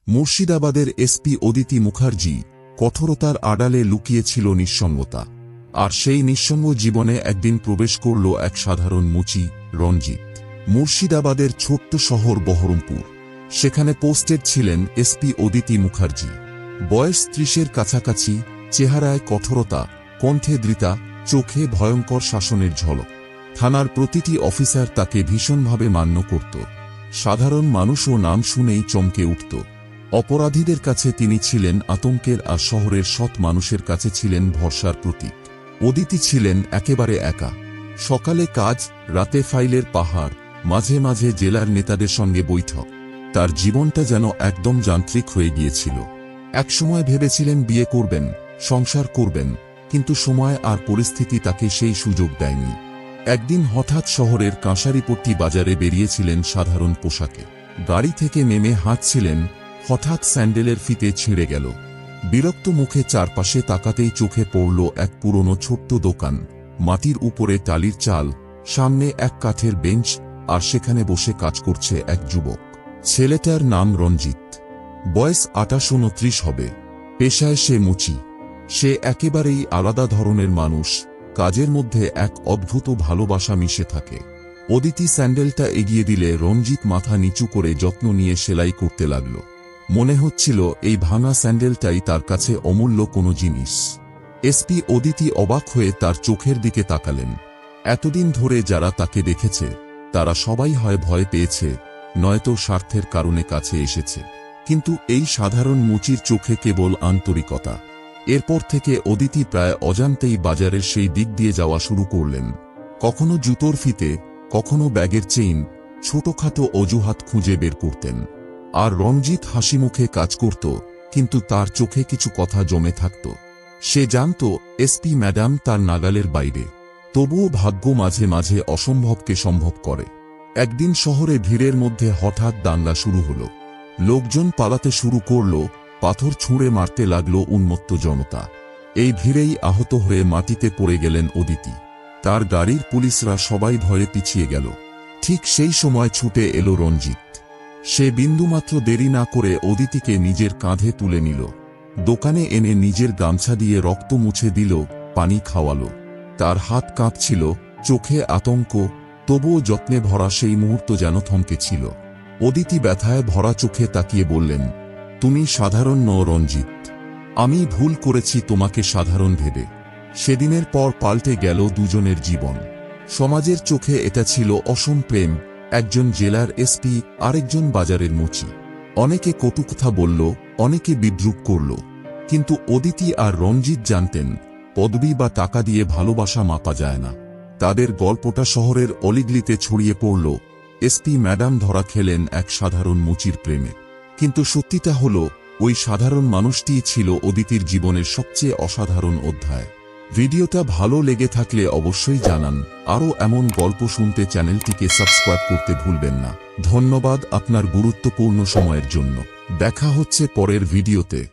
মুর্শিদাবাদের এসপি অদিতি মুখার্জি কঠোরতার আড়ালে লুকিয়েছিল নিঃসঙ্গতা। আর সেই নিঃসঙ্গ জীবনে একদিন প্রবেশ করল এক সাধারণ মুচি, রঞ্জিত। মুর্শিদাবাদের ছোট্ট শহর বহরমপুর। সেখানে পোস্টেড ছিলেন এসপি অদিতি মুখার্জি। বয়স ৩০-এর কাছাকাছি, চেহারায় কঠোরতা, কণ্ঠে দৃঢ়তা, চোখে ভয়ঙ্কর শাসনের ঝলক। থানার প্রতিটি অফিসার তাকে ভীষণভাবে মান্য করত। সাধারণ মানুষও নাম শুনেই চমকে উঠত। অপরাধীদের কাছে তিনি ছিলেন আতঙ্কের, আর শহরের সৎ মানুষের কাছে ছিলেন ভরসার প্রতীক। অদিতি ছিলেন একেবারে একা। সকালে কাজ, রাতে ফাইলের পাহাড়, মাঝে মাঝে জেলার নেতাদের সঙ্গে বৈঠক। তার জীবনটা যেন একদম যান্ত্রিক হয়ে গিয়েছিল। একসময় ভেবেছিলেন বিয়ে করবেন, সংসার করবেন, কিন্তু সময় আর পরিস্থিতি তাকে সেই সুযোগ দেয়নি। একদিন হঠাৎ শহরের কাঁসারিপট্টি বাজারে বেরিয়েছিলেন সাধারণ পোশাকে। গাড়ি থেকে নেমে হাঁটছিলেন, হঠাৎ স্যান্ডেলের ফিতে ছিঁড়ে গেল। বিরক্ত মুখে চারপাশে তাকাতেই চোখে পড়ল এক পুরনো ছোট্ট দোকান। মাটির উপরে টালির চাল, সামনে এক কাঠের বেঞ্চ, আর সেখানে বসে কাজ করছে এক যুবক। ছেলেটার নাম রঞ্জিত। বয়স ২৮-২৯ হবে। পেশায় সে মুচি। সে একেবারেই আলাদা ধরনের মানুষ। কাজের মধ্যে এক অদ্ভুত ভালোবাসা মিশে থাকে। অদিতি স্যান্ডেলটা এগিয়ে দিলে রঞ্জিত মাথা নিচু করে যত্ন নিয়ে সেলাই করতে লাগল। মনে হচ্ছিল এই ভাঙা স্যান্ডেলটাই তার কাছে অমূল্য কোনো জিনিস। এসপি অদিতি অবাক হয়ে তার চোখের দিকে তাকালেন। এতদিন ধরে যারা তাকে দেখেছে, তারা সবাই হয় ভয় পেয়েছে, নয়তো স্বার্থের কারণে কাছে এসেছে। কিন্তু এই সাধারণ মুচির চোখে কেবল আন্তরিকতা। এরপর থেকে অদিতি প্রায় অজান্তেই বাজারের সেই দিক দিয়ে যাওয়া শুরু করলেন। কখনো জুতোর ফিতে, কখনো ব্যাগের চেইন, ছোটখাটো অজুহাত খুঁজে বের করতেন। আর রঞ্জিত হাসিমুখে কাজ করত, কিন্তু তার চোখে কিছু কথা জমে থাকত। সে জানত এসপি ম্যাডাম তার নাগালের বাইরে। তবুও ভাগ্য মাঝে মাঝে অসম্ভবকে সম্ভব করে। একদিন শহরে ভিড়ের মধ্যে হঠাৎ দাঙ্গা শুরু হলো। লোকজন পালাতে শুরু করল, পাথর ছুঁড়ে মারতে লাগলো উন্মত্ত জনতা। এই ভিড়েই আহত হয়ে মাটিতে পড়ে গেলেন অদিতি। তার গাড়ির পুলিশরা সবাই ভয়ে পিছিয়ে গেল। ঠিক সেই সময় ছুটে এলো রঞ্জিত। সে বিন্দুমাত্র দেরি না করে অদিতিকে নিজের কাঁধে তুলে নিল। দোকানে এনে নিজের গামছা দিয়ে রক্ত মুছে দিল, পানি খাওয়ালো। তার হাত কাঁপছিল, চোখে আতঙ্ক, তবুও যত্নে ভরা সেই মুহূর্ত যেন থমকে ছিল। অদিতি ব্যথায় ভরা চোখে তাকিয়ে বললেন, তুমি সাধারণ নও রঞ্জিত। আমি ভুল করেছি তোমাকে সাধারণ ভেবে। সেদিনের পর পাল্টে গেল দুজনের জীবন। সমাজের চোখে এটা ছিল অসম প্রেম। একজন জেলার এসপি, আরেকজন বাজারের মুচি। অনেকে কটু কথা বলল, অনেকে বিদ্রুপ করল, কিন্তু অদিতি আর রঞ্জিত জানতেন, পদবি বা টাকা দিয়ে ভালোবাসা মাপা যায় না। তাদের গল্পটা শহরের অলিগলিতে ছড়িয়ে পড়ল। এসপি ম্যাডাম ধরা খেলেন এক সাধারণ মুচির প্রেমে। কিন্তু সত্যিটা হলো, ওই সাধারণ মানুষটিই ছিল অদিতির জীবনের সবচেয়ে অসাধারণ অধ্যায়। ভিডিওটা ভালো লেগে থাকলে অবশ্যই জানান। আরও এমন গল্প শুনতে চ্যানেলটিকে সাবস্ক্রাইব করতে ভুলবেন না। ধন্যবাদ আপনার গুরুত্বপূর্ণ সময়ের জন্য। দেখা হচ্ছে পরের ভিডিওতে।